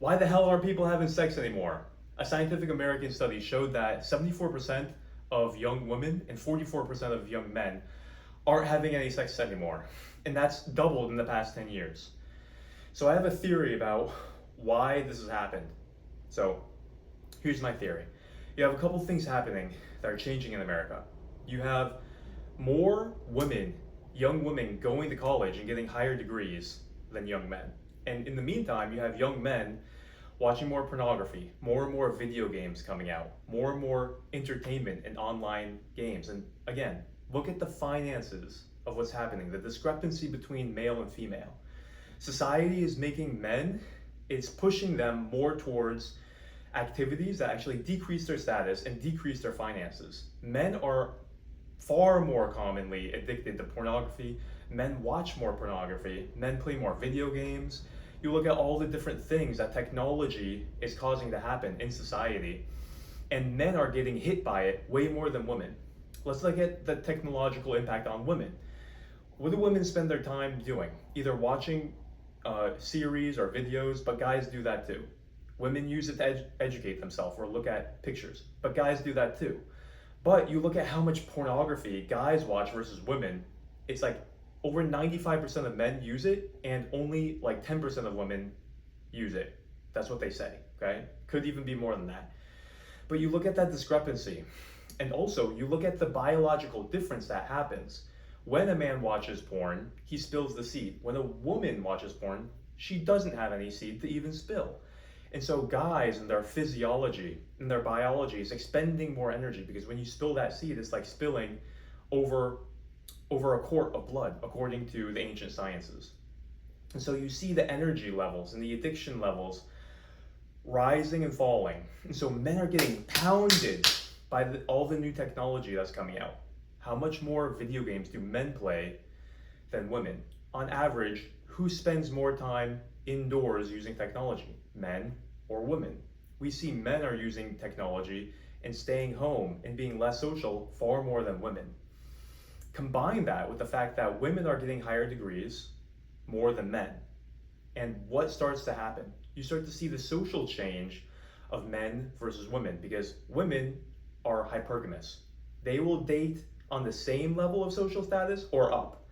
Why the hell aren't people having sex anymore? A Scientific American study showed that 74% of young women and 44% of young men aren't having any sex anymore. And that's doubled in the past 10 years. So I have a theory about why this has happened. So here's my theory. You have a couple things happening that are changing in America. You have more women, young women, going to college and getting higher degrees than young men. And in the meantime, you have young men watching more pornography, more and more video games coming out, more and more entertainment and online games. And again, look at the finances of what's happening, the discrepancy between male and female. Society is making men, it's pushing them more towards activities that actually decrease their status and decrease their finances. Men are far more commonly addicted to pornography. Men watch more pornography. Men play more video games. You look at all the different things that technology is causing to happen in society, and men are getting hit by it way more than women. Let's look at the technological impact on women. What do women spend their time doing? Either watching series or videos, but guys do that too. Women use it to educate themselves or look at pictures, but guys do that too. But you look at how much pornography guys watch versus women, it's like over 95% of men use it and only like 10% of women use it. That's what they say, okay? Could even be more than that. But you look at that discrepancy, and also you look at the biological difference that happens. When a man watches porn, he spills the seed. When a woman watches porn, she doesn't have any seed to even spill. And so guys and their physiology and their biology is expending more energy, because when you spill that seed, it's like spilling over a quart of blood, according to the ancient sciences. And so you see the energy levels and the addiction levels rising and falling. And so men are getting pounded by all the new technology that's coming out. How much more video games do men play than women? On average, who spends more time indoors using technology? Men or women? We see men are using technology and staying home and being less social far more than women. Combine that with the fact that women are getting higher degrees more than men. And what starts to happen? You start to see the social change of men versus women, because women are hypergamous. They will date on the same level of social status or up.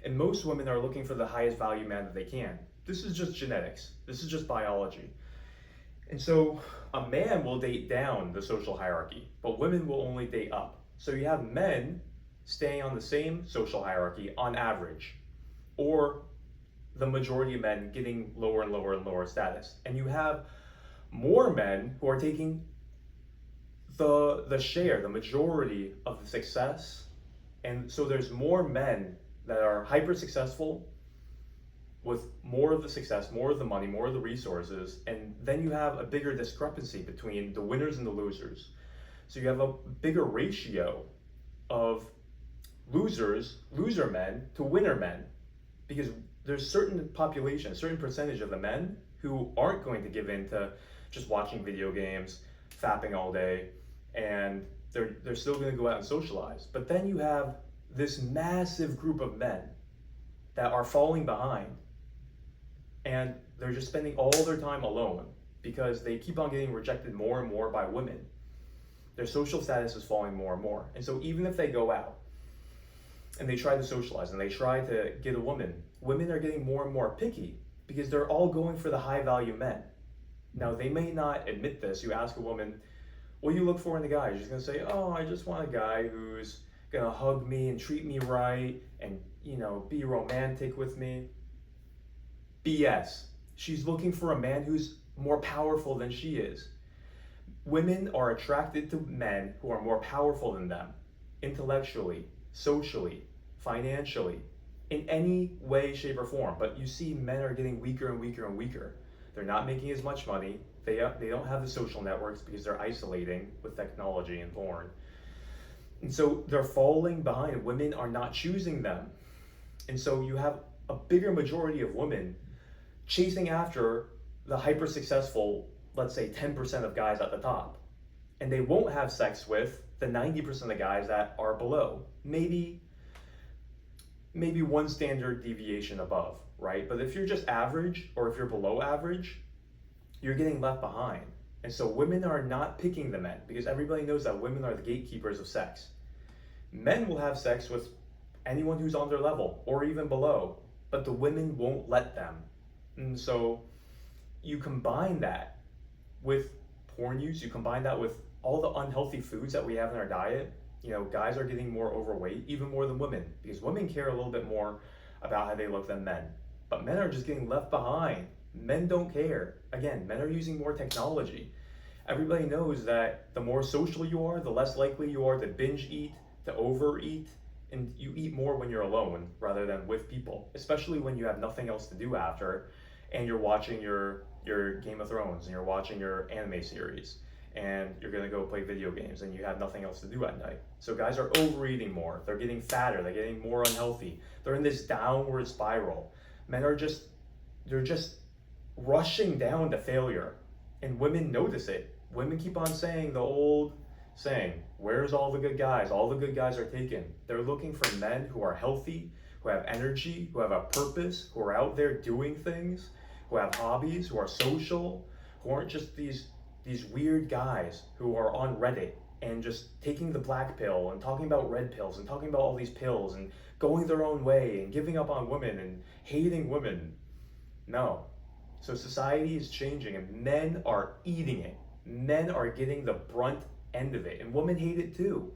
And most women are looking for the highest value man that they can. This is just genetics. This is just biology. And so a man will date down the social hierarchy, but women will only date up. So you have men staying on the same social hierarchy on average, or the majority of men getting lower and lower and lower status. And you have more men who are taking the share, the majority of the success. And so there's more men that are hyper successful with more of the success, more of the money, more of the resources. And then you have a bigger discrepancy between the winners and the losers. So you have a bigger ratio of loser men to winner men, because there's certain population, a certain percentage of the men who aren't going to give in to just watching video games, fapping all day, and they're still going to go out and socialize. But then you have this massive group of men that are falling behind, and they're just spending all their time alone because they keep on getting rejected more and more by women. Their social status is falling more and more. And so even if they go out and they try to socialize and they try to get a woman, women are getting more and more picky because they're all going for the high value men. Now, they may not admit this. You ask a woman, what do you look for in a guy? She's gonna say, oh, I just want a guy who's gonna hug me and treat me right and, be romantic with me. BS. She's looking for a man who's more powerful than she is. Women are attracted to men who are more powerful than them, intellectually, socially, financially, in any way, shape, or form. But you see men are getting weaker and weaker and weaker. They're not making as much money. They don't have the social networks because they're isolating with technology and porn. And so they're falling behind. Women are not choosing them. And so you have a bigger majority of women chasing after the hyper successful, let's say 10% of guys at the top. And they won't have sex with the 90% of guys that are below. Maybe one standard deviation above, right? But if you're just average, or if you're below average, you're getting left behind. And so women are not picking the men because everybody knows that women are the gatekeepers of sex. Men will have sex with anyone who's on their level or even below, but the women won't let them. And so you combine that with porn use, you combine that with all the unhealthy foods that we have in our diet. You know, guys are getting more overweight, even more than women, because women care a little bit more about how they look than men. But men are just getting left behind. Men don't care. Again, men are using more technology. Everybody knows that the more social you are, the less likely you are to binge eat, to overeat, and you eat more when you're alone rather than with people, especially when you have nothing else to do after and you're watching your Game of Thrones and you're watching your anime series and you're gonna go play video games and you have nothing else to do at night. So guys are overeating more, they're getting fatter, they're getting more unhealthy, they're in this downward spiral. Men are just, they're just rushing down to failure, and women notice it. Women keep on saying the old saying, where's all the good guys? All the good guys are taken. They're looking for men who are healthy, who have energy, who have a purpose, who are out there doing things, who have hobbies, who are social, who aren't just these weird guys who are on Reddit and just taking the black pill and talking about red pills and talking about all these pills and going their own way and giving up on women and hating women. No. So society is changing and men are eating it. Men are getting the brunt end of it, and women hate it too.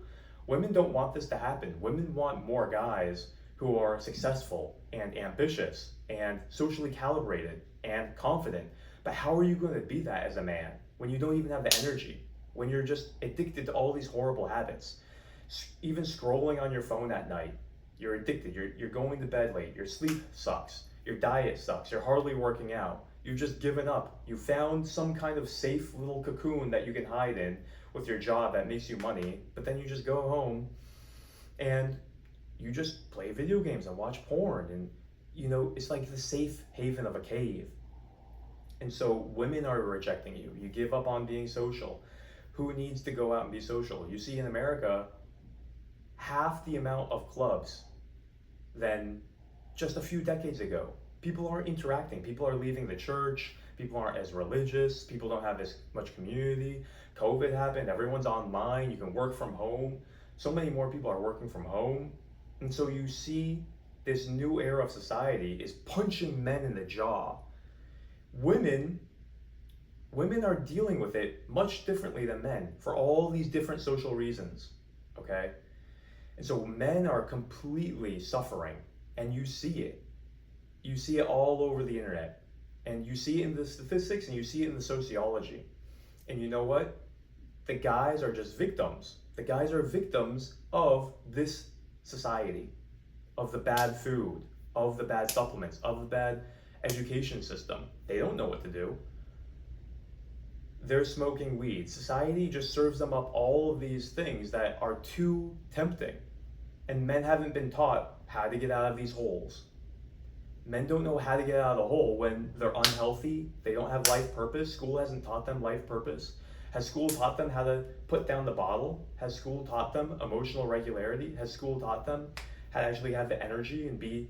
Women don't want this to happen. Women want more guys who are successful and ambitious and socially calibrated and confident. But how are you going to be that as a man when you don't even have the energy, when you're just addicted to all these horrible habits? Even scrolling on your phone at night, you're addicted. You're going to bed late. Your sleep sucks. Your diet sucks. You're hardly working out. You've just given up. You found some kind of safe little cocoon that you can hide in with your job that makes you money, but then you just go home and you just play video games and watch porn, and you know, it's like the safe haven of a cave. And so women are rejecting you. You give up on being social. Who needs to go out and be social? You see in America, half the amount of clubs than just a few decades ago. People aren't interacting. People are leaving the church. People aren't as religious. People don't have as much community. COVID happened. Everyone's online. You can work from home. So many more people are working from home. And so you see this new era of society is punching men in the jaw. Women are dealing with it much differently than men for all these different social reasons, okay? And so men are completely suffering, and you see it. You see it all over the internet, and you see it in the statistics, and you see it in the sociology. And you know what? The guys are just victims. The guys are victims of this society, of the bad food, of the bad supplements, of the bad education system. They don't know what to do. They're smoking weed. Society just serves them up all of these things that are too tempting. And men haven't been taught how to get out of these holes. Men don't know how to get out of the hole when they're unhealthy. They don't have life purpose. School hasn't taught them life purpose. Has school taught them how to put down the bottle? Has school taught them emotional regularity? Has school taught them how to actually have the energy and be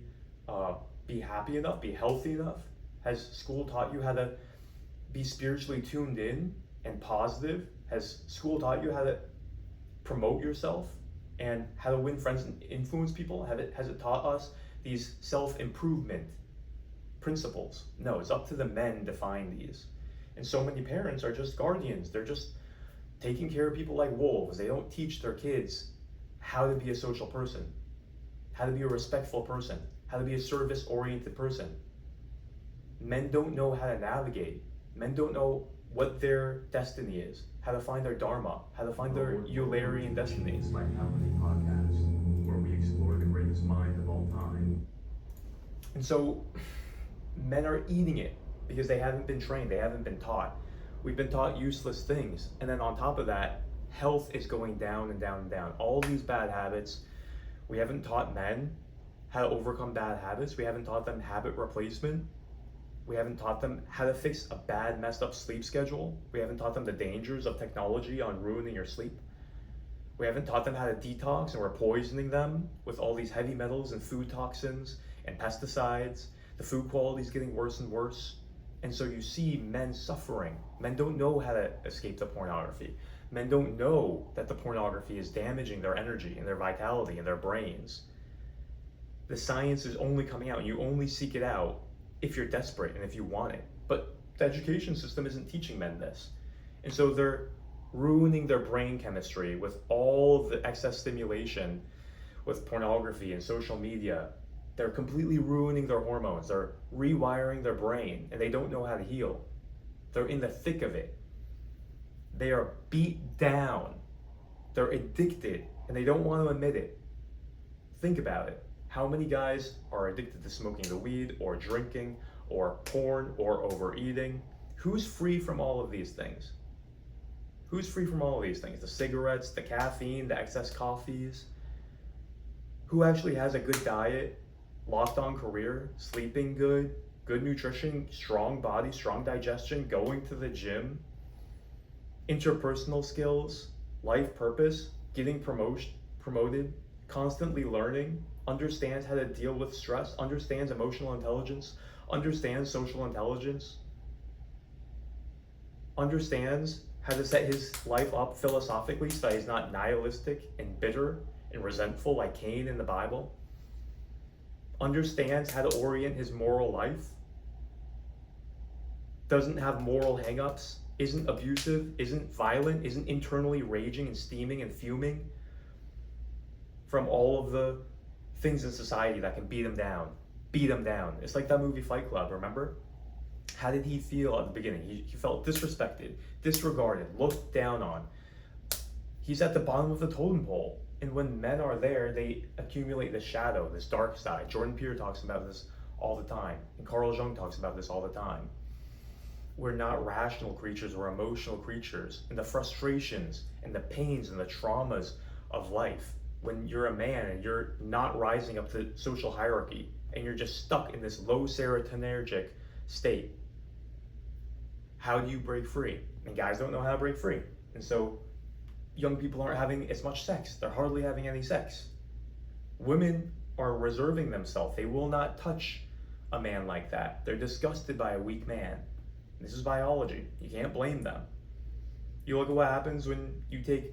happy enough, be healthy enough? Has school taught you how to be spiritually tuned in and positive? Has school taught you how to promote yourself and how to win friends and influence people? Has it taught us these self-improvement principles? No, it's up to the men to find these. And so many parents are just guardians. They're just taking care of people like wolves. They don't teach their kids how to be a social person, how to be a respectful person, how to be a service-oriented person. Men don't know how to navigate. Men don't know what their destiny is, how to find their dharma, how to find their Eulerian destinies. Vitality podcast, where we explore the greatest mind of all time. And so men are eating it because they haven't been trained, they haven't been taught. We've been taught useless things. And then on top of that, health is going down and down and down. All these bad habits. We haven't taught men how to overcome bad habits. We haven't taught them habit replacement. We haven't taught them how to fix a bad, messed up sleep schedule. We haven't taught them the dangers of technology on ruining your sleep. We haven't taught them how to detox, and we're poisoning them with all these heavy metals and food toxins and pesticides. The food quality is getting worse and worse. And so you see men suffering. Men don't know how to escape the pornography. Men don't know that the pornography is damaging their energy and their vitality and their brains. The science is only coming out, and you only seek it out if you're desperate and if you want it. But the education system isn't teaching men this. And so they're ruining their brain chemistry with all of the excess stimulation with pornography and social media. They're completely ruining their hormones. They're rewiring their brain, and they don't know how to heal. They're in the thick of it. They are beat down. They're addicted, and they don't want to admit it. Think about it. How many guys are addicted to smoking the weed or drinking or porn or overeating? Who's free from all of these things? Who's free from all of these things? The cigarettes, the caffeine, the excess coffees? Who actually has a good diet, locked on career, sleeping good, good nutrition, strong body, strong digestion, going to the gym, interpersonal skills, life purpose, getting promoted, constantly learning, understands how to deal with stress, understands emotional intelligence, understands social intelligence, understands how to set his life up philosophically so that he's not nihilistic and bitter and resentful like Cain in the Bible, understands how to orient his moral life, doesn't have moral hangups, isn't abusive, isn't violent, isn't internally raging and steaming and fuming from all of the things in society that can beat him down. Beat him down. It's like that movie Fight Club, remember? How did he feel at the beginning? He felt disrespected, disregarded, looked down on. He's at the bottom of the totem pole. And when men are there, they accumulate this shadow, this dark side. Jordan Peele talks about this all the time. And Carl Jung talks about this all the time. We're not rational creatures, we're emotional creatures. And the frustrations and the pains and the traumas of life, when you're a man and you're not rising up to social hierarchy and you're just stuck in this low serotonergic state, how do you break free? And guys don't know how to break free. And so young people aren't having as much sex. They're hardly having any sex. Women are reserving themselves. They will not touch a man like that. They're disgusted by a weak man. This is biology. You can't blame them. You look at what happens when you take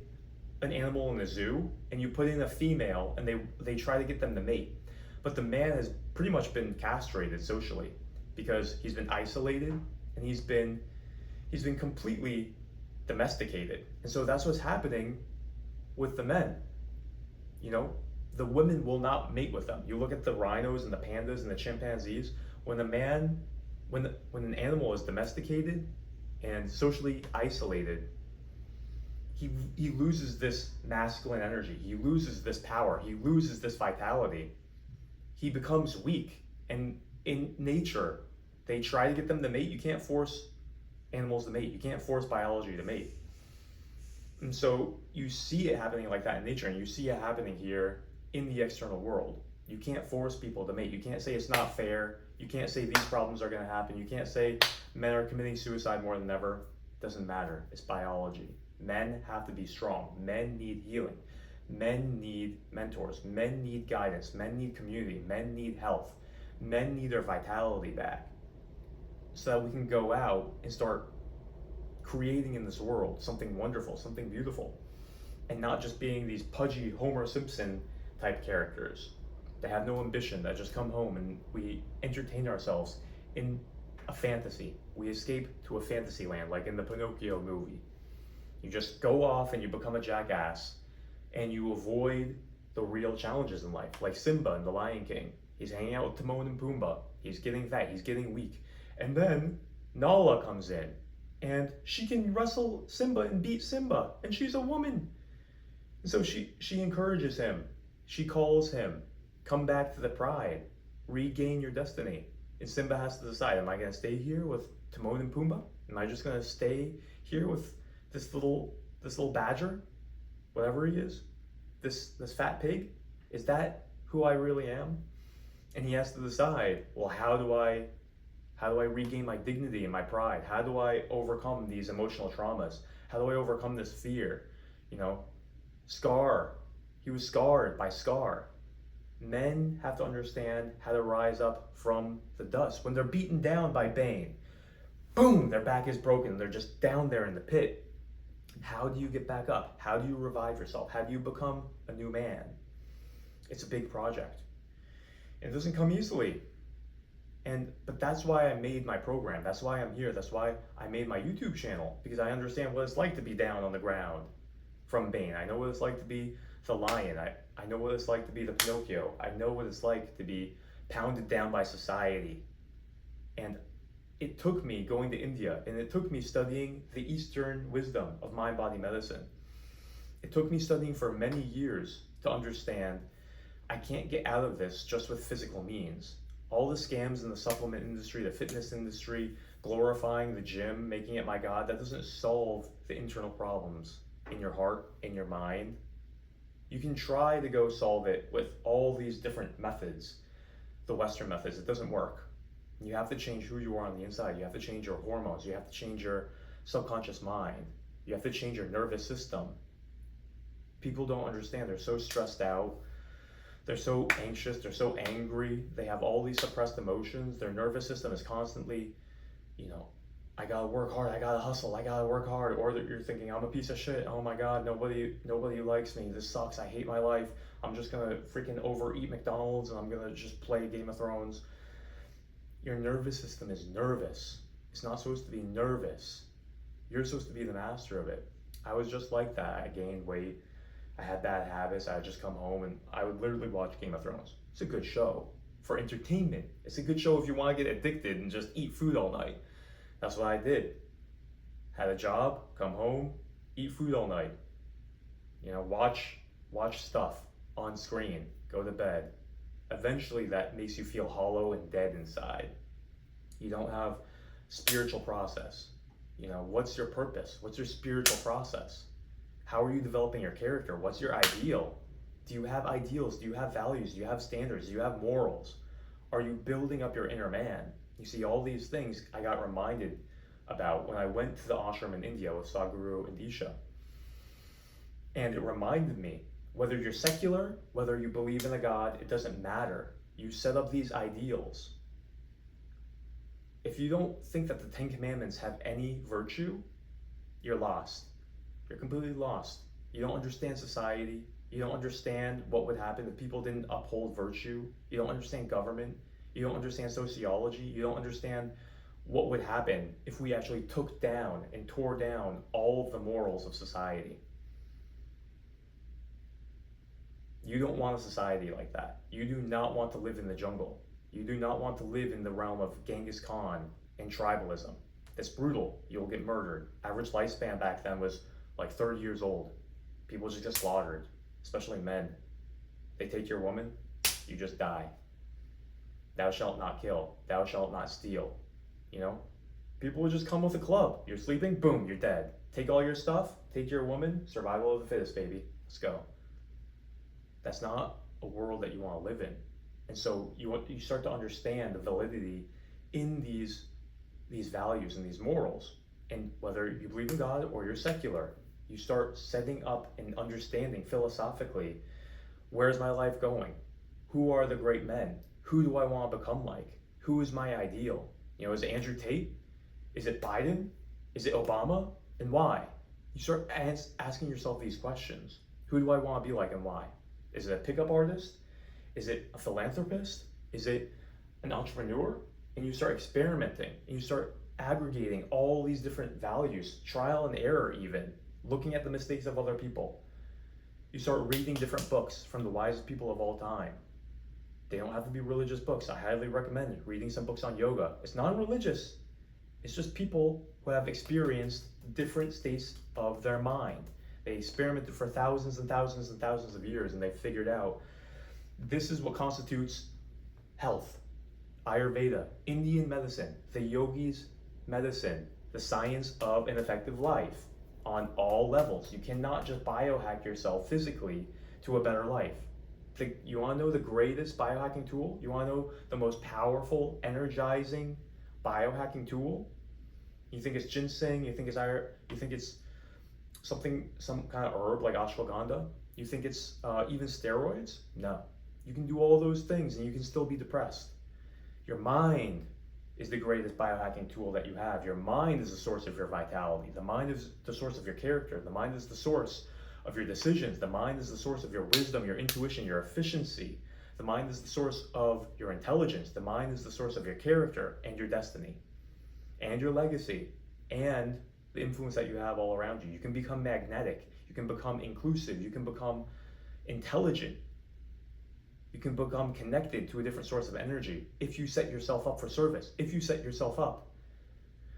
an animal in a zoo and you put in a female and they try to get them to mate. But the man has pretty much been castrated socially because he's been isolated and he's been completely domesticated. And so that's what's happening with the men. You know, the women will not mate with them. You look at the rhinos and the pandas and the chimpanzees. When an animal is domesticated and socially isolated, he loses this masculine energy. He loses this power. He loses this vitality. He becomes weak. And in nature, they try to get them to mate. You can't force animals to mate. You can't force biology to mate. And so you see it happening like that in nature, and you see it happening here in the external world. You can't force people to mate. You can't say it's not fair. You can't say these problems are going to happen. You can't say men are committing suicide more than ever. It doesn't matter. It's biology. Men have to be strong. Men need healing. Men need mentors. Men need guidance. Men need community. Men need health. Men need their vitality back so that we can go out and start creating in this world something wonderful, something beautiful, and not just being these pudgy Homer Simpson type characters that have no ambition, that just come home and we entertain ourselves in a fantasy. We escape to a fantasy land, like in the Pinocchio movie. You just go off and you become a jackass and you avoid the real challenges in life, like Simba in The Lion King. He's hanging out with Timon and Pumbaa. He's getting fat, he's getting weak. And then Nala comes in and she can wrestle Simba and beat Simba, and she's a woman. And so she encourages him. She calls him, come back to the pride, regain your destiny. And Simba has to decide, am I going to stay here with Timon and Pumbaa? Am I just going to stay here with this little badger, whatever he is, this fat pig? Is that who I really am? And he has to decide, well, how do I regain my dignity and my pride? How do I overcome these emotional traumas? How do I overcome this fear? You know, Scar, he was scarred by Scar. Men have to understand how to rise up from the dust when they're beaten down by Bane, boom, their back is broken. They're just down there in the pit. How do you get back up? How do you revive yourself? How do you become a new man? It's a big project. It doesn't come easily. But that's why I made my program. That's why I'm here. That's why I made my YouTube channel, because I understand what it's like to be down on the ground from Bane. I know what it's like to be the lion. I know what it's like to be the Pinocchio. I know what it's like to be pounded down by society. And it took me going to India, and it took me studying the Eastern wisdom of mind-body medicine. It took me studying for many years to understand I can't get out of this just with physical means. All the scams in the supplement industry, the fitness industry, glorifying the gym, making it my God, that doesn't solve the internal problems in your heart, in your mind. You can try to go solve it with all these different methods, the Western methods. It doesn't work. You have to change who you are on the inside. You have to change your hormones. You have to change your subconscious mind. You have to change your nervous system. People don't understand. They're so stressed out. They're so anxious. They're so angry. They have all these suppressed emotions. Their nervous system is constantly, I gotta work hard. I gotta hustle. I gotta work hard. Or that you're thinking, I'm a piece of shit. Oh my God, nobody likes me. This sucks. I hate my life. I'm just gonna freaking overeat McDonald's and I'm gonna just play Game of Thrones. Your nervous system is nervous. It's not supposed to be nervous. You're supposed to be the master of it. I was just like that. I gained weight. I had bad habits. I would just come home and I would literally watch Game of Thrones. It's a good show for entertainment. It's a good show if you want to get addicted and just eat food all night. That's what I did. Had a job, come home, eat food all night. Watch stuff on screen, go to bed. Eventually that makes you feel hollow and dead inside. You don't have spiritual process. What's your purpose? What's your spiritual process? How are you developing your character? What's your ideal? Do you have ideals? Do you have values? Do you have standards? Do you have morals? Are you building up your inner man? You see, all these things I got reminded about when I went to the ashram in India with Sadhguru and Isha. And it reminded me, whether you're secular, whether you believe in a God, it doesn't matter. You set up these ideals. If you don't think that the Ten Commandments have any virtue, you're lost. You're completely lost. You don't understand society. You don't understand what would happen if people didn't uphold virtue. You don't understand government. You don't understand sociology. You don't understand what would happen if we actually took down and tore down all of the morals of society. You don't want a society like that. You do not want to live in the jungle. You do not want to live in the realm of Genghis Khan and tribalism. It's brutal. You'll get murdered. Average lifespan back then was like 30 years old. People just get slaughtered, especially men. They take your woman, you just die. Thou shalt not kill. Thou shalt not steal. People will just come with a club. You're sleeping, boom, you're dead. Take all your stuff, take your woman, survival of the fittest, baby. Let's go. That's not a world that you want to live in. And so you start to understand the validity in these values and these morals. And whether you believe in God or you're secular, you start setting up and understanding philosophically, where's my life going? Who are the great men? Who do I want to become like? Who is my ideal? Is it Andrew Tate? Is it Biden? Is it Obama? And why? You start asking yourself these questions. Who do I want to be like and why? Is it a pickup artist? Is it a philanthropist? Is it an entrepreneur? And you start experimenting and you start aggregating all these different values, trial and error even, looking at the mistakes of other people. You start reading different books from the wisest people of all time. They don't have to be religious books. I highly recommend reading some books on yoga. It's non-religious. It's just people who have experienced different states of their mind. They experimented for thousands and thousands and thousands of years and they figured out this is what constitutes health. Ayurveda, Indian medicine, the yogis' medicine, the science of an effective life on all levels. You cannot just biohack yourself physically to a better life. You want to know the greatest biohacking tool? You want to know the most powerful, energizing biohacking tool? You think it's ginseng? You think it's some kind of herb like ashwagandha? You think it's even steroids? No. You can do all those things and you can still be depressed. Your mind is the greatest biohacking tool that you have. Your mind is the source of your vitality. The mind is the source of your character. The mind is the source of your decisions. The mind is the source of your wisdom, your intuition, your efficiency. The mind is the source of your intelligence. The mind is the source of your character and your destiny and your legacy and the influence that you have all around you. You can become magnetic. You can become inclusive. You can become intelligent. You can become connected to a different source of energy if you set yourself up for service, if you set yourself up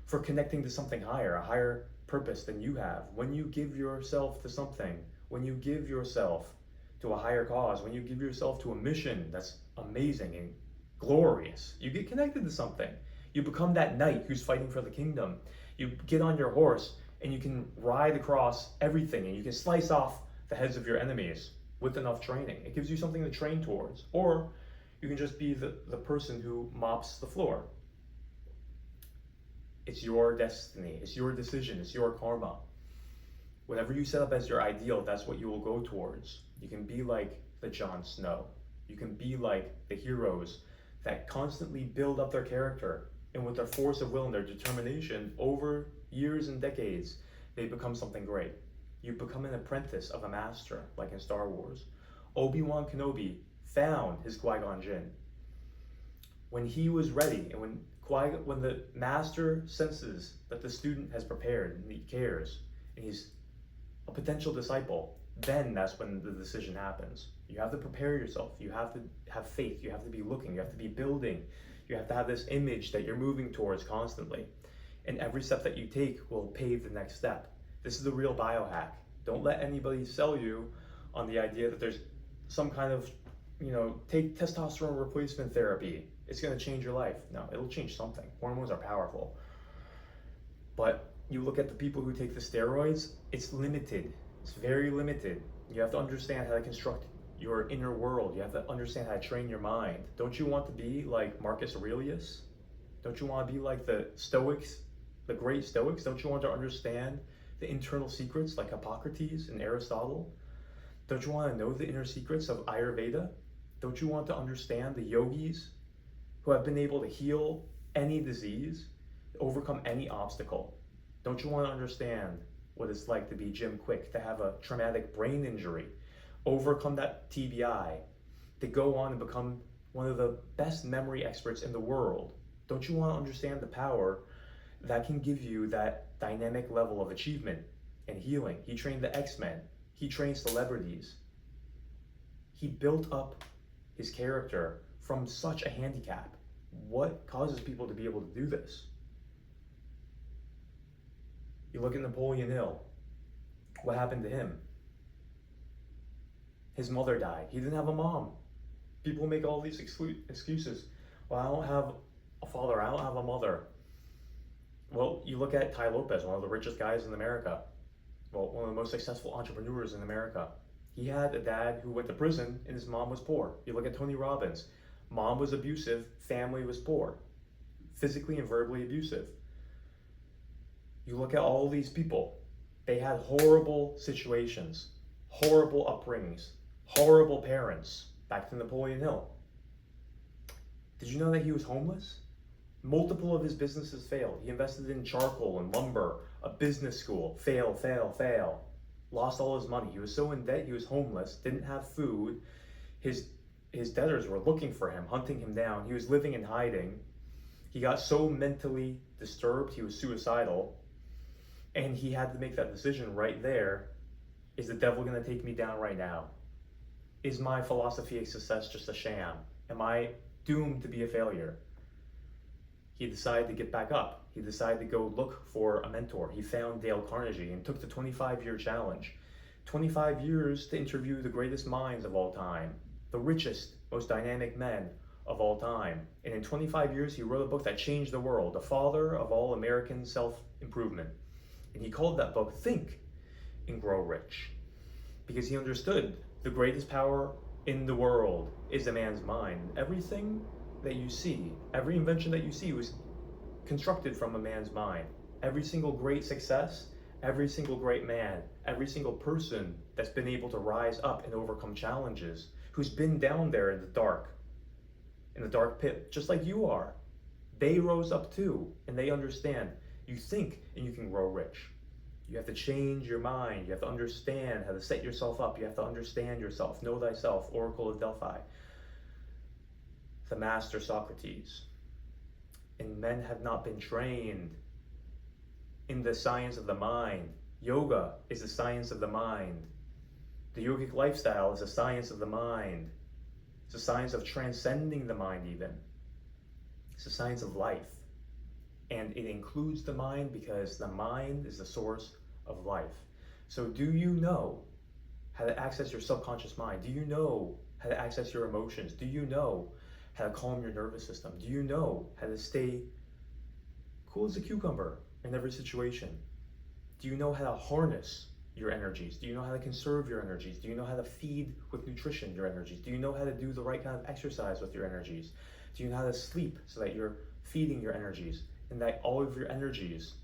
for connecting to something higher, a higher purpose than you have. When you give yourself to something, when you give yourself to a higher cause, when you give yourself to a mission that's amazing and glorious, you get connected to something. You become that knight who's fighting for the kingdom. You get on your horse and you can ride across everything and you can slice off the heads of your enemies with enough training. It gives you something to train towards. Or you can just be the person who mops the floor. It's your destiny, it's your decision, it's your karma. Whatever you set up as your ideal, that's what you will go towards. You can be like the Jon Snow. You can be like the heroes that constantly build up their character, and with their force of will and their determination over years and decades, they become something great. You become an apprentice of a master, like in Star Wars. Obi-Wan Kenobi found his Qui-Gon Jinn. When he was ready, and when the master senses that the student has prepared and he cares, and he's a potential disciple, then that's when the decision happens. You have to prepare yourself. You have to have faith. You have to be looking. You have to be building. You have to have this image that you're moving towards constantly. And every step that you take will pave the next step. This is the real biohack. Don't let anybody sell you on the idea that there's some kind of, take testosterone replacement therapy. It's going to change your life. No, it'll change something. Hormones are powerful. But you look at the people who take the steroids, it's limited. It's very limited. You have to understand how to construct your inner world. You have to understand how to train your mind. Don't you want to be like Marcus Aurelius? Don't you want to be like the Stoics, the great Stoics? Don't you want to understand the internal secrets like Hippocrates and Aristotle? Don't you want to know the inner secrets of Ayurveda? Don't you want to understand the yogis who have been able to heal any disease, overcome any obstacle? Don't you want to understand what it's like to be Jim Quick, to have a traumatic brain injury, overcome that TBI, to go on and become one of the best memory experts in the world? Don't you want to understand the power that can give you that dynamic level of achievement and healing? He trained the X-Men. He trained celebrities. He built up his character from such a handicap. What causes people to be able to do this? You look at Napoleon Hill. What happened to him? His mother died. He didn't have a mom. People make all these excuses. Well, I don't have a father. I don't have a mother. Well, you look at Tai Lopez, one of the richest guys in America. Well, one of the most successful entrepreneurs in America. He had a dad who went to prison and his mom was poor. You look at Tony Robbins. Mom was abusive, family was poor. Physically and verbally abusive. You look at all these people. They had horrible situations, horrible upbringings, horrible parents. Back to Napoleon Hill. Did you know that he was homeless? Multiple of his businesses failed. He invested in charcoal and lumber, a business school, fail. Lost all his money. He was so in debt, he was homeless, didn't have food. His debtors were looking for him, hunting him down. He was living in hiding. He got so mentally disturbed, he was suicidal. And he had to make that decision right there. Is the devil going to take me down right now? Is my philosophy of success just a sham? Am I doomed to be a failure? He decided to get back up. He decided to go look for a mentor. He found Dale Carnegie and took the 25-year challenge. 25 years to interview the greatest minds of all time, the richest, most dynamic men of all time. And in 25 years, he wrote a book that changed the world, the father of all American self-improvement. And he called that book Think and Grow Rich, because he understood the greatest power in the world is a man's mind. Everything that you see, every invention that you see was constructed from a man's mind. Every single great success, every single great man, every single person that's been able to rise up and overcome challenges, who's been down there in the dark pit, just like you are. They rose up too, and they understand. You think and you can grow rich. You have to change your mind. You have to understand how to set yourself up. You have to understand yourself. Know thyself, Oracle of Delphi. The master Socrates. And men have not been trained in the science of the mind. Yoga is the science of the mind. The yogic lifestyle is the science of the mind. It's a science of transcending the mind even. It's a science of life. And it includes the mind because the mind is the source of life. So do you know how to access your subconscious mind? Do you know how to access your emotions? Do you know how to calm your nervous system? Do you know how to stay cool as a cucumber in every situation? Do you know how to harness your energies? Do you know how to conserve your energies? Do you know how to feed with nutrition your energies? Do you know how to do the right kind of exercise with your energies? Do you know how to sleep so that you're feeding your energies and that all of your energies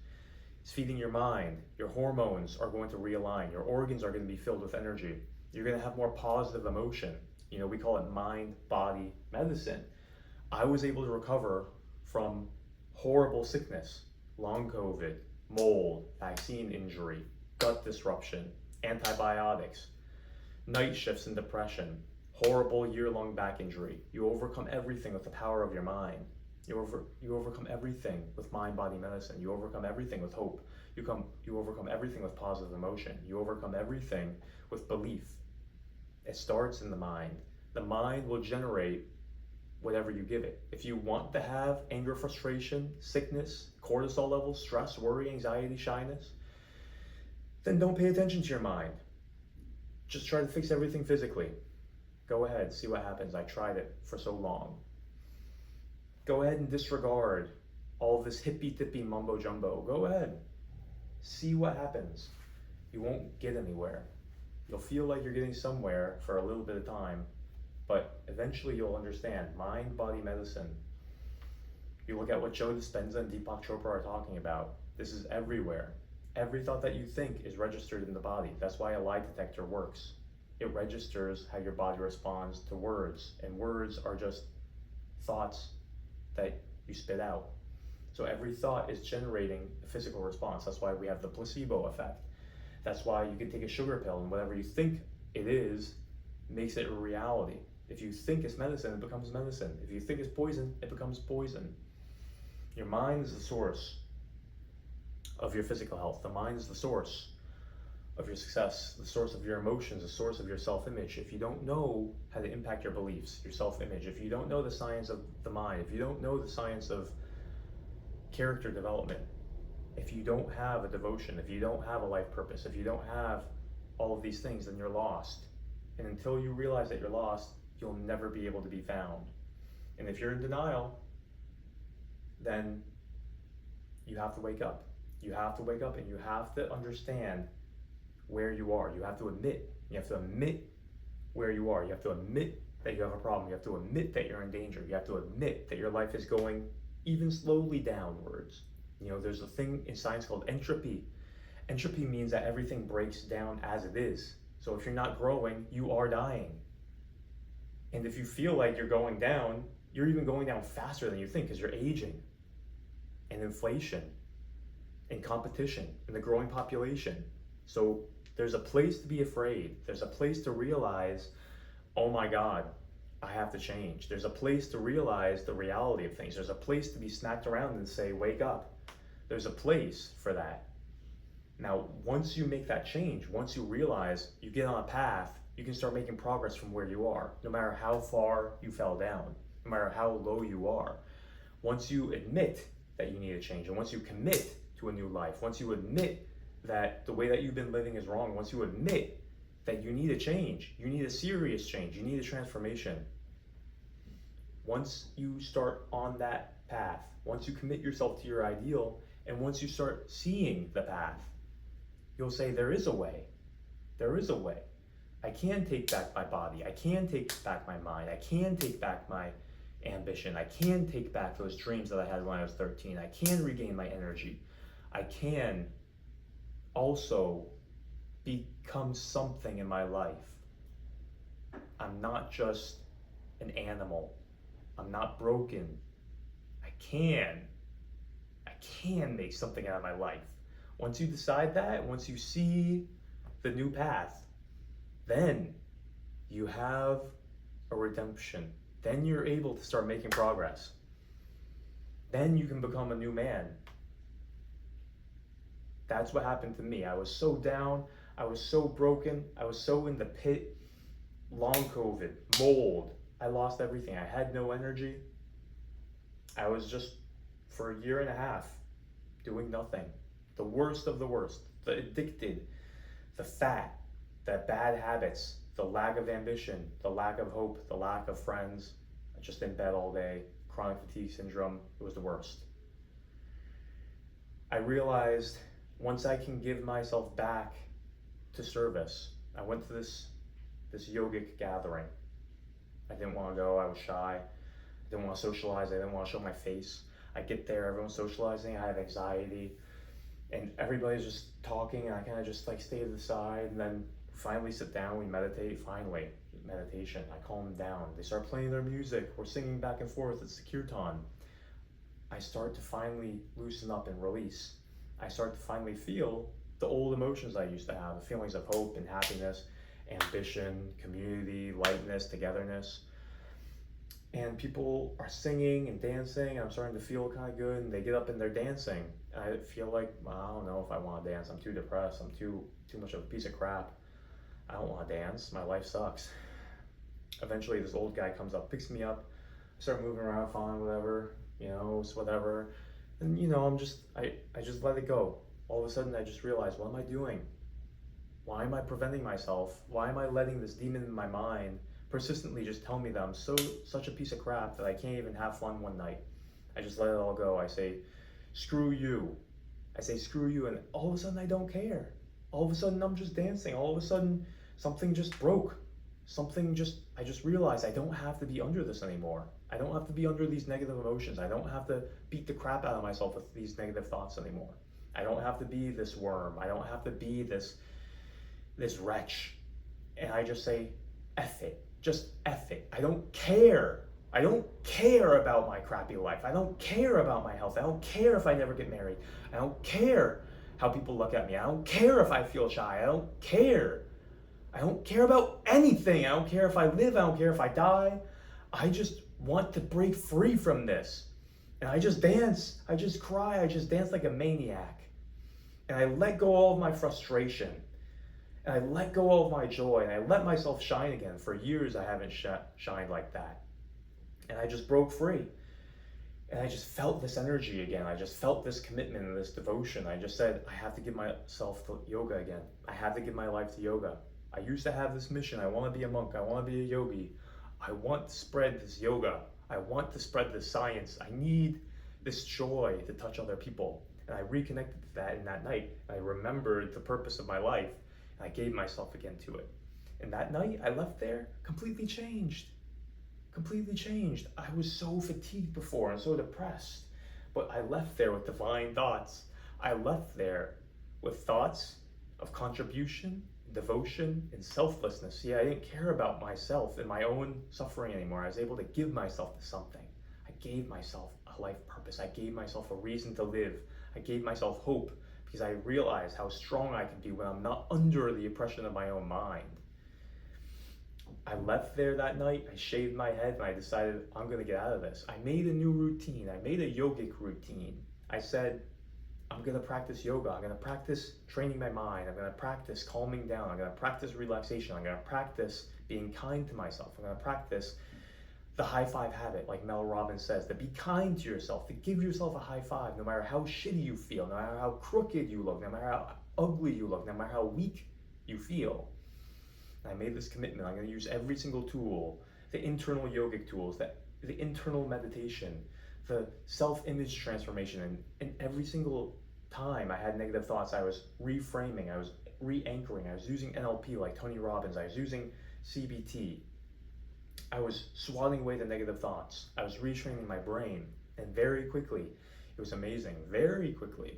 is feeding your mind? Your hormones are going to realign. Your organs are going to be filled with energy. You're going to have more positive emotion. You know, we call it mind-body medicine. I was able to recover from horrible sickness, long COVID, mold, vaccine injury, gut disruption, antibiotics, night shifts and depression, horrible year-long back injury. You overcome everything with the power of your mind. You overcome everything with mind-body medicine. You overcome everything with hope. You overcome everything with positive emotion. You overcome everything with belief. It starts in the mind. The mind will generate whatever you give it. If you want to have anger, frustration, sickness, cortisol levels, stress, worry, anxiety, shyness, then don't pay attention to your mind. Just try to fix everything physically. Go ahead, see what happens. I tried it for so long. Go ahead and disregard all this hippy-dippy mumbo-jumbo. Go ahead. See what happens. You won't get anywhere. You'll feel like you're getting somewhere for a little bit of time, but eventually you'll understand. Mind-body medicine. You look at what Joe Dispenza and Deepak Chopra are talking about. This is everywhere. Every thought that you think is registered in the body. That's why a lie detector works. It registers how your body responds to words, and words are just thoughts that you spit out. So every thought is generating a physical response. That's why we have the placebo effect. That's why you can take a sugar pill and whatever you think it is makes it a reality. If you think it's medicine, it becomes medicine. If you think it's poison, it becomes poison. Your mind is the source of your physical health. The mind is the source of your success, the source of your emotions, the source of your self-image. If you don't know how to impact your beliefs, your self-image, if you don't know the science of the mind, if you don't know the science of character development, if you don't have a devotion, if you don't have a life purpose, if you don't have all of these things, then you're lost. And until you realize that you're lost, you'll never be able to be found. And if you're in denial, then you have to wake up. You have to wake up and you have to understand where you are. You have to admit. You have to admit where you are. You have to admit that you have a problem. You have to admit that you're in danger. You have to admit that your life is going even slowly downwards. You know, there's a thing in science called entropy. Entropy means that everything breaks down as it is. So if you're not growing, you are dying. And if you feel like you're going down, you're even going down faster than you think because you're aging. And inflation, and competition, and the growing population. So there's a place to be afraid. There's a place to realize, oh my God, I have to change. There's a place to realize the reality of things. There's a place to be smacked around and say, wake up. There's a place for that. Now, once you make that change, once you realize you get on a path, you can start making progress from where you are, no matter how far you fell down, no matter how low you are. Once you admit that you need a change, and once you commit to a new life, once you admit that the way that you've been living is wrong, once you admit that you need a change, you need a serious change, you need a transformation. Once you start on that path, once you commit yourself to your ideal, and once you start seeing the path, you'll say, there is a way. There is a way. I can take back my body. I can take back my mind. I can take back my ambition. I can take back those dreams that I had when I was 13. I can regain my energy. I can also become something in my life. I'm not just an animal. I'm not broken. I can make something out of my life. Once you decide that, once you see the new path, then you have a redemption. Then you're able to start making progress. Then you can become a new man. That's what happened to me. I was so down, I was so broken, I was so in the pit. Long COVID, mold, I lost everything. I had no energy. I was just, for a year and a half, doing nothing. The worst of the worst, the addicted, the fat, the bad habits, the lack of ambition, the lack of hope, the lack of friends, just in bed all day, chronic fatigue syndrome. It was the worst. I realized once I can give myself back to service, I went to this yogic gathering. I didn't want to go, I was shy. I didn't want to socialize, I didn't want to show my face. I get there, everyone's socializing, I have anxiety, and everybody's just talking, and I kind of just like stay to the side, and then finally sit down, we meditate, finally, meditation, I calm down. They start playing their music, we're singing back and forth, it's the kirtan. I start to finally loosen up and release. I start to finally feel the old emotions I used to have, the feelings of hope and happiness, ambition, community, lightness, togetherness. And people are singing and dancing, and I'm starting to feel kind of good, and they get up and they're dancing. And I feel like, well, I don't know if I want to dance. I'm too depressed. I'm too much of a piece of crap. I don't want to dance. My life sucks. Eventually, this old guy comes up, picks me up, I start moving around, fine, whatever, it's whatever. And I just let it go. All of a sudden, I just realized, what am I doing? Why am I preventing myself? Why am I letting this demon in my mind persistently just tell me that I'm such a piece of crap that I can't even have fun one night? I just let it all go. I say, screw you. I say, screw you, and all of a sudden I don't care. All of a sudden I'm just dancing. All of a sudden something just broke. I just realized I don't have to be under this anymore. I don't have to be under these negative emotions. I don't have to beat the crap out of myself with these negative thoughts anymore. I don't have to be this worm. I don't have to be this wretch. And I just say, F it. Just F it. I don't care. I don't care about my crappy life. I don't care about my health. I don't care if I never get married. I don't care how people look at me. I don't care if I feel shy. I don't care. I don't care about anything. I don't care if I live. I don't care if I die. I just want to break free from this. And I just dance. I just cry. I just dance like a maniac. And I let go all of my frustration. And I let go all of my joy. And I let myself shine again. For years, I haven't shined like that. And I just broke free. And I just felt this energy again. I just felt this commitment and this devotion. I just said, I have to give myself to yoga again. I have to give my life to yoga. I used to have this mission. I want to be a monk. I want to be a yogi. I want to spread this yoga. I want to spread this science. I need this joy to touch other people. And I reconnected to that in that night. I remembered the purpose of my life. And I gave myself again to it. And that night, I left there completely changed. Completely changed. I was so fatigued before and so depressed. But I left there with divine thoughts. I left there with thoughts of contribution, devotion, and selflessness. See, I didn't care about myself and my own suffering anymore. I was able to give myself to something. I gave myself a life purpose. I gave myself a reason to live. I gave myself hope because I realized how strong I can be when I'm not under the oppression of my own mind. I left there that night, I shaved my head, and I decided I'm going to get out of this. I made a new routine. I made a yogic routine. I said, I'm going to practice yoga. I'm going to practice training my mind. I'm going to practice calming down. I'm going to practice relaxation. I'm going to practice being kind to myself. I'm going to practice the high five habit, like Mel Robbins says, to be kind to yourself, to give yourself a high five, no matter how shitty you feel, no matter how crooked you look, no matter how ugly you look, no matter how weak you feel. And I made this commitment. I'm going to use every single tool, the internal yogic tools, the internal meditation, the self-image transformation. And every single time I had negative thoughts, I was reframing, I was re-anchoring, I was using NLP like Tony Robbins, I was using CBT. I was swatting away the negative thoughts. I was retraining my brain. And very quickly, it was amazing, very quickly,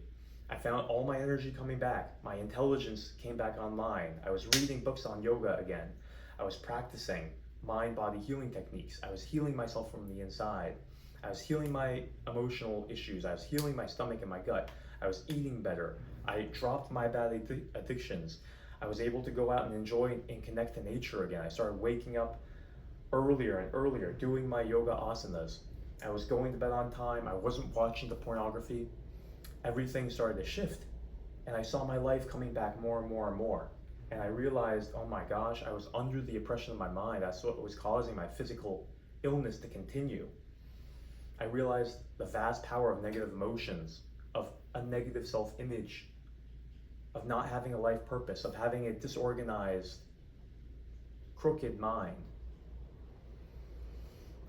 I found all my energy coming back. My intelligence came back online. I was reading books on yoga again. I was practicing mind-body healing techniques. I was healing myself from the inside. I was healing my emotional issues. I was healing my stomach and my gut. I was eating better. I dropped my bad addictions. I was able to go out and enjoy and connect to nature again. I started waking up earlier and earlier, doing my yoga asanas. I was going to bed on time. I wasn't watching the pornography. Everything started to shift. And I saw my life coming back more and more and more. And I realized, oh my gosh, I was under the oppression of my mind. That's what was causing my physical illness to continue. I realized the vast power of negative emotions, of a negative self-image, of not having a life purpose, of having a disorganized, crooked mind.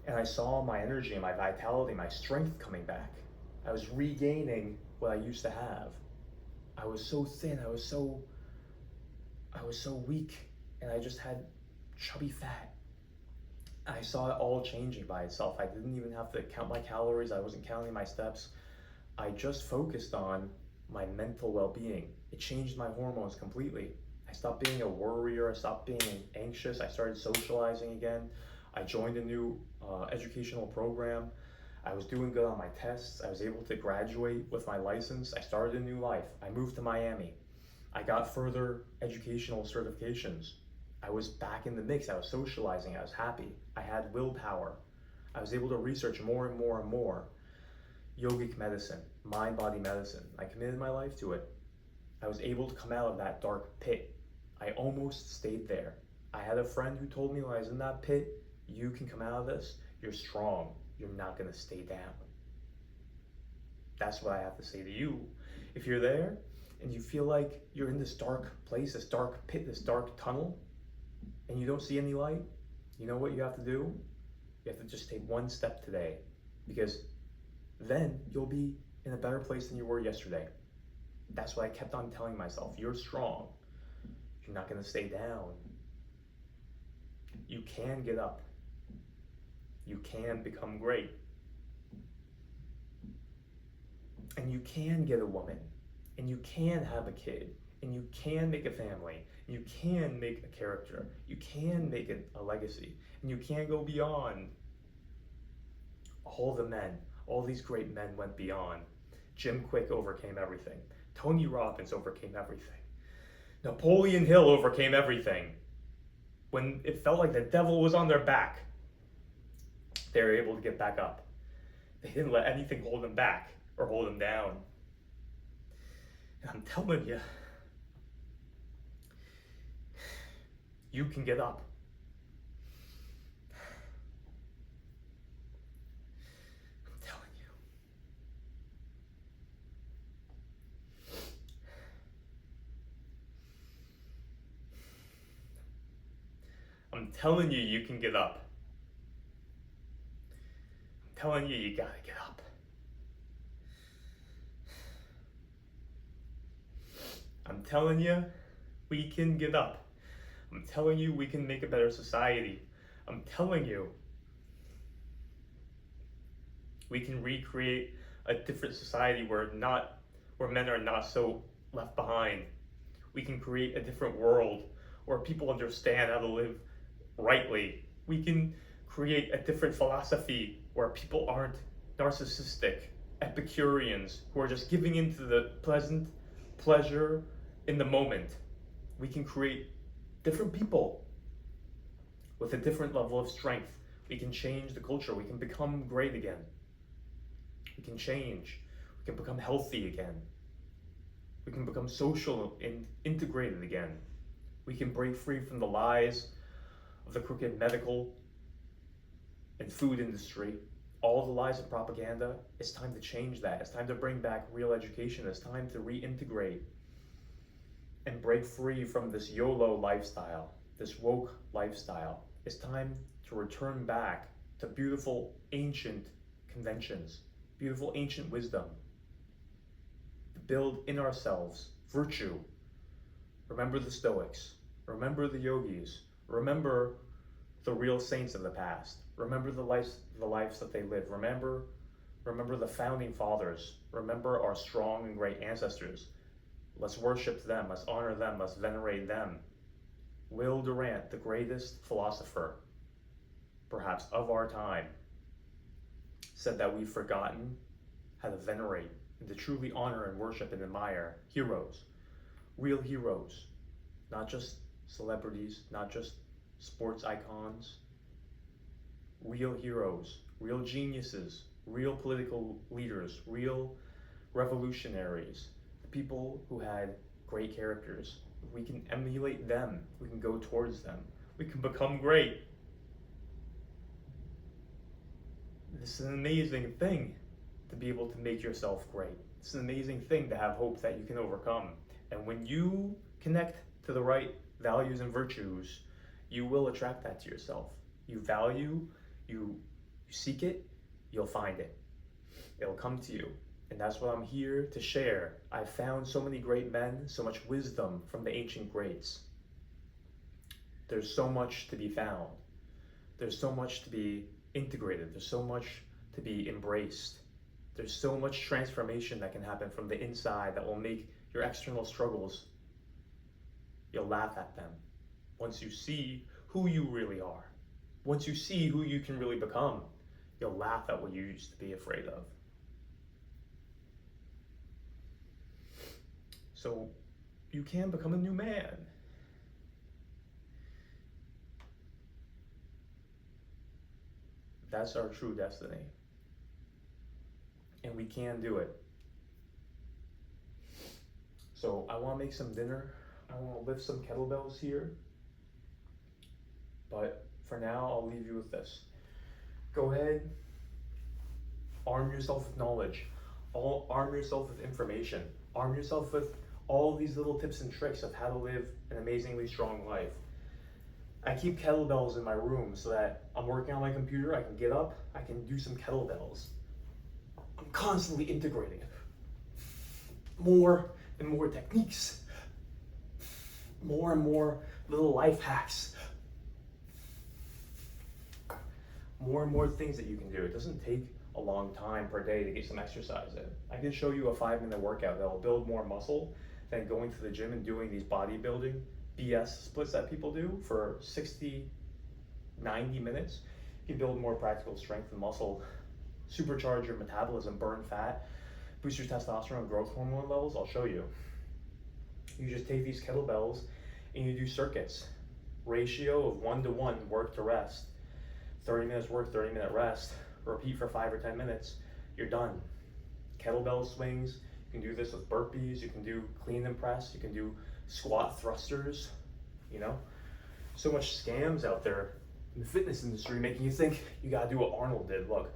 And I saw my energy and my vitality, my strength coming back. I was regaining what I used to have. I was so thin, I was so weak, and I just had chubby fat. I saw it all changing by itself. I didn't even have to count my calories. I wasn't counting my steps. I just focused on my mental well-being. It changed my hormones completely. I stopped being a worrier. I stopped being anxious. I started socializing again. I joined a new educational program. I was doing good on my tests. I was able to graduate with my license. I started a new life. I moved to Miami. I got further educational certifications. I was back in the mix. I was socializing. I was happy. I had willpower. I was able to research more and more and more. Yogic medicine, mind-body medicine. I committed my life to it. I was able to come out of that dark pit. I almost stayed there. I had a friend who told me when I was in that pit, you can come out of this. You're strong. You're not going to stay down. That's what I have to say to you. If you're there and you feel like you're in this dark place, this dark pit, this dark tunnel, and you don't see any light, you know what you have to do? You have to just take one step today, because then you'll be in a better place than you were yesterday. That's what I kept on telling myself. You're strong. You're not going to stay down. You can get up. You can become great. And you can get a woman. And you can have a kid. And you can make a family. And you can make a character. You can make a legacy. And you can go beyond. All the men, all these great men went beyond. Jim Quick overcame everything. Tony Robbins overcame everything. Napoleon Hill overcame everything. When it felt like the devil was on their back, they were able to get back up. They didn't let anything hold them back or hold them down. And I'm telling you, you can get up. I'm telling you. I'm telling you, you can get up. I'm telling you, you gotta get up. I'm telling you, we can get up. I'm telling you, we can make a better society. I'm telling you, we can recreate a different society where men are not so left behind. We can create a different world where people understand how to live rightly. We can create a different philosophy where people aren't narcissistic Epicureans who are just giving into the pleasant pleasure in the moment. We can create different people with a different level of strength. We can change the culture. We can become great again. We can change. We can become healthy again. We can become social and integrated again. We can break free from the lies of the crooked medical and food industry, all the lies and propaganda. It's time to change that. It's time to bring back real education. It's time to reintegrate and break free from this YOLO lifestyle, this woke lifestyle. It's time to return back to beautiful ancient conventions, beautiful ancient wisdom, to build in ourselves virtue. Remember the Stoics, remember the yogis, remember the real saints of the past, remember the lives that they lived, remember the founding fathers, remember our strong and great ancestors. Let's worship them, let's honor them, let's venerate them. Will Durant, the greatest philosopher, perhaps of our time, said that we've forgotten how to venerate and to truly honor and worship and admire heroes, real heroes, not just celebrities, not just sports icons, real heroes, real geniuses, real political leaders, real revolutionaries, the people who had great characters. We can emulate them, we can go towards them, we can become great. This is an amazing thing to be able to make yourself great. It's an amazing thing to have hope that you can overcome. And when you connect to the right values and virtues, you will attract that to yourself. You value, you seek it, you'll find it. It'll come to you. And that's what I'm here to share. I've found so many great men, so much wisdom from the ancient greats. There's so much to be found. There's so much to be integrated. There's so much to be embraced. There's so much transformation that can happen from the inside that will make your external struggles, you'll laugh at them. Once you see who you really are, once you see who you can really become, you'll laugh at what you used to be afraid of. So you can become a new man. That's our true destiny. And we can do it. So I want to make some dinner. I want to lift some kettlebells here. But for now, I'll leave you with this. Go ahead, arm yourself with knowledge. Arm yourself with information. Arm yourself with all these little tips and tricks of how to live an amazingly strong life. I keep kettlebells in my room so that I'm working on my computer, I can get up, I can do some kettlebells. I'm constantly integrating more and more techniques, more and more little life hacks, more and more things that you can do. It doesn't take a long time per day to get some exercise in. I can show you a 5-minute workout that will build more muscle than going to the gym and doing these bodybuilding BS splits that people do for 60, 90 minutes. You can build more practical strength and muscle, supercharge your metabolism, burn fat, boost your testosterone and growth hormone levels. I'll show you. You just take these kettlebells and you do circuits. Ratio of 1-to-1 work to rest. 30 minutes work, 30-minute rest. Repeat for 5 or 10 minutes. You're done. Kettlebell swings. You can do this with burpees. You can do clean and press. You can do squat thrusters. You know, so much scams out there in the fitness industry making you think you gotta do what Arnold did. Look.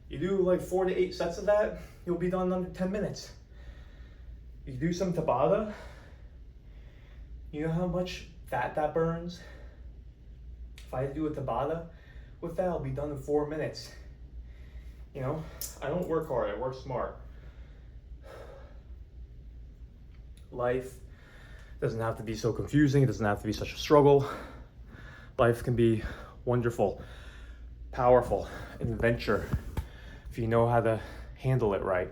You do like 4 to 8 sets of that, you'll be done in under 10 minutes. You do some Tabata, you know how much fat that burns? If I do a Tabata with that, I'll be done in 4 minutes. You know, I don't work hard, I work smart. Life doesn't have to be so confusing, it doesn't have to be such a struggle. Life can be wonderful, powerful, an adventure, if you know how to handle it right.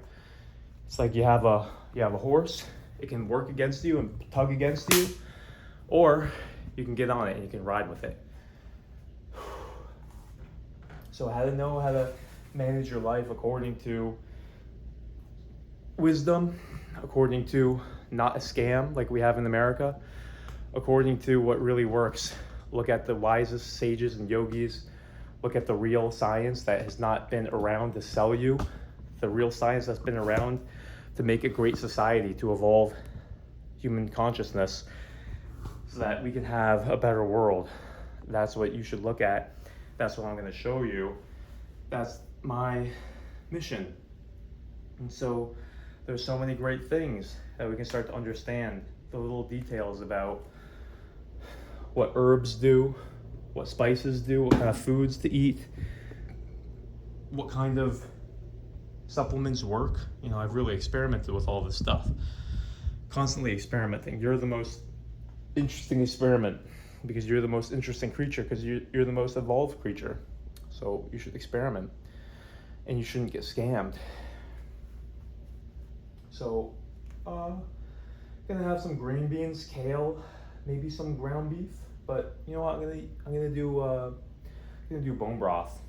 It's like you have a horse, it can work against you and tug against you, or you can get on it and you can ride with it. So how to know how to manage your life according to wisdom, according to not a scam like we have in America, according to what really works. Look at the wisest sages and yogis. Look at the real science that has not been around to sell you, the real science that's been around to make a great society, to evolve human consciousness so that we can have a better world. That's what you should look at. That's what I'm going to show you. That's my mission. And so there's so many great things that we can start to understand, the little details about what herbs do, what spices do, what kind of foods to eat, what kind of supplements work. You know, I've really experimented with all this stuff. Constantly experimenting. You're the most interesting experiment because you're the most interesting creature, because you're the most evolved creature. So you should experiment, and you shouldn't get scammed. So, gonna have some green beans, kale, maybe some ground beef. But you know what? I'm gonna do bone broth.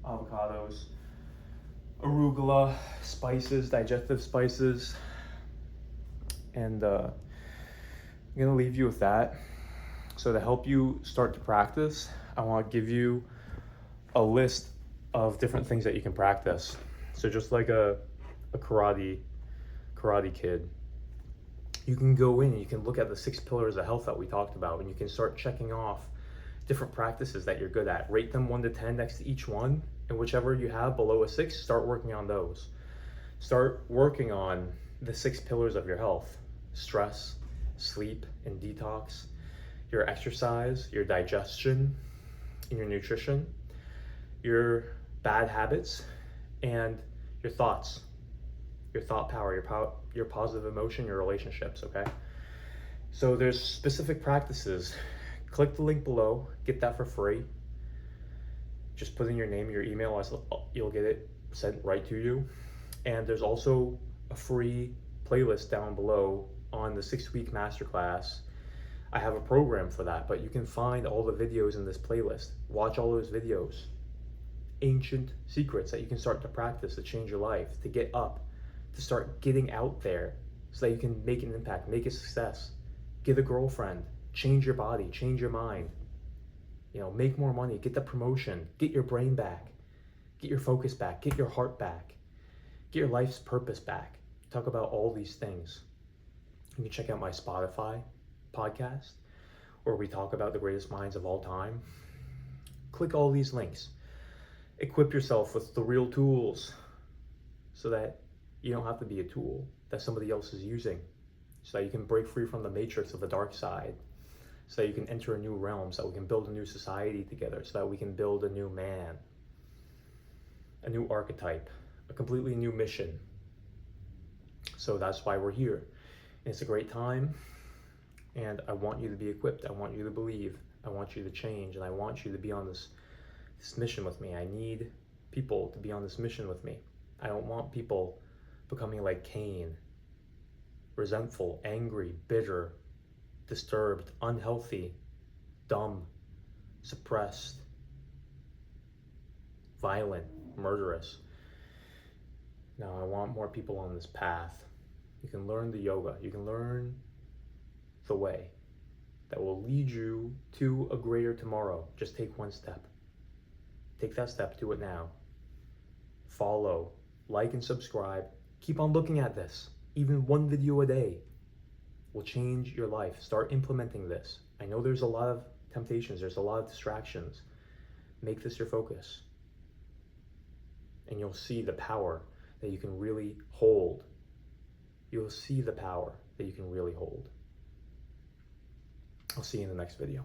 Avocados, arugula, spices, digestive spices, and I'm gonna leave you with that. So to help you start to practice, I want to give you a list of different things that you can practice. So just like a karate kid, you can go in and you can look at the 6 pillars of health that we talked about, and you can start checking off different practices that you're good at. Rate them 1 to 10 next to each one, and whichever you have below a 6, start working on those. Start working on the 6 pillars of your health: stress, sleep and detox, your exercise, your digestion, and your nutrition, your bad habits, and your thoughts, your thought power, your positive emotion, your relationships, okay? So there's specific practices. Click the link below, get that for free. Just put in your name, your email, you'll get it sent right to you. And there's also a free playlist down below on the 6-week masterclass. I have a program for that, but you can find all the videos in this playlist. Watch all those videos. Ancient secrets that you can start to practice to change your life, to get up, to start getting out there so that you can make an impact, make a success, get a girlfriend, change your body, change your mind, make more money, get the promotion, get your brain back, get your focus back, get your heart back, get your life's purpose back. Talk about all these things. You can check out my Spotify podcast where we talk about the greatest minds of all time. Click all these links. Equip yourself with the real tools so that you don't have to be a tool that somebody else is using, so that you can break free from the matrix of the dark side, so that you can enter a new realm, so that we can build a new society together, so that we can build a new man, a new archetype, a completely new mission. So that's why we're here. And it's a great time, and I want you to be equipped. I want you to believe. I want you to change, and I want you to be on this mission with me. I need people to be on this mission with me. I don't want people becoming like Cain, resentful, angry, bitter, disturbed, unhealthy, dumb, suppressed, violent, murderous. Now, I want more people on this path. You can learn the yoga. You can learn the way that will lead you to a greater tomorrow. Just take one step. Take that step. Do it now. Follow, like, and subscribe. Keep on looking at this. Even one video a day will change your life. Start implementing this. I know there's a lot of temptations. There's a lot of distractions. Make this your focus. And you'll see the power that you can really hold. You'll see the power that you can really hold. I'll see you in the next video.